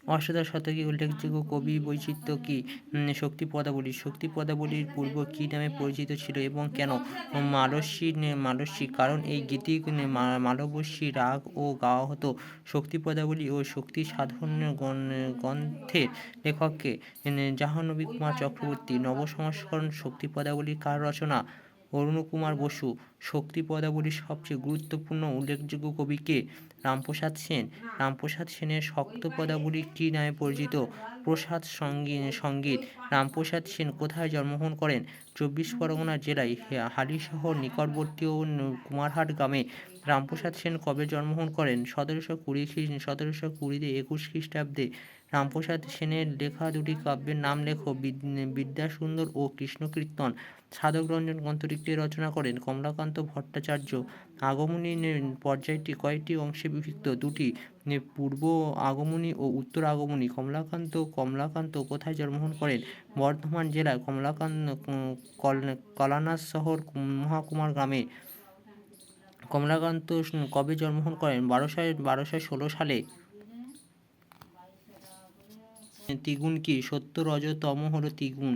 অষ্টাদশ শতকে উল্লেখযোগ্য কবি বৈচিত্র্য কি? শক্তি পদাবলী। শক্তি পদাবলীর পূর্ব কী নামে পরিচিত ছিল এবং কেন? মালস্যী। কারণ এই গীতি মালবস্যী রাগ ও গাওয়া হতো। শক্তি পদাবলী ও শক্তি সাধন গ্রন্থের লেখককে? জাহ্নবী কুমার চক্রবর্তী। নবসংস্করণ শক্তি পদাবলীর কার রচনা? অরুণকুমার বসু। শক্তি পদাবলীর সবচেয়ে গুরুত্বপূর্ণ উল্লেখযোগ্য কবি কে? রামপ্রসাদ সেন। রামপ্রসাদ সেনের শক্ত পদাবলী কী নামে পরিচিত? প্রসাদ সঙ্গীত। রামপ্রসাদ সেন কোথায় জন্মগ্রহণ করেন? ২৪ পরগনা জেলায় হালিশহর নিকটবর্তী কুমারহাট গ্রামে। রামপ্রসাদ সেন কবে জন্মগ্রহণ করেন? ১৭২০ ২১ খ্রিস্টাব্দে। রামপ্রসাদ সেনের লেখা দুটি কাব্যের নাম লেখো। বিদ্যাসুন্দর ও কৃষ্ণকীর্তন। সাধকরঞ্জন গ্রন্থটি কে রচনা করেন? কমলাকান্ত ভট্টাচার্য। আগমনী পর্যায়টি কয়টি অংশে বিভক্ত? দুটি। পূর্ব আগমনী ও উত্তর আগমনী। কমলাকান্ত কোথায় জন্মগ্রহণ করেন? বর্ধমান জেলায় কলানাথ শহর মহাকুমার গ্রামে। কমলাকান্ত কবে জন্মগ্রহণ করেন? ১২১৬ সালে। ত্রিগুণ কি? সত্য, রজ, তম হল ত্রিগুণ।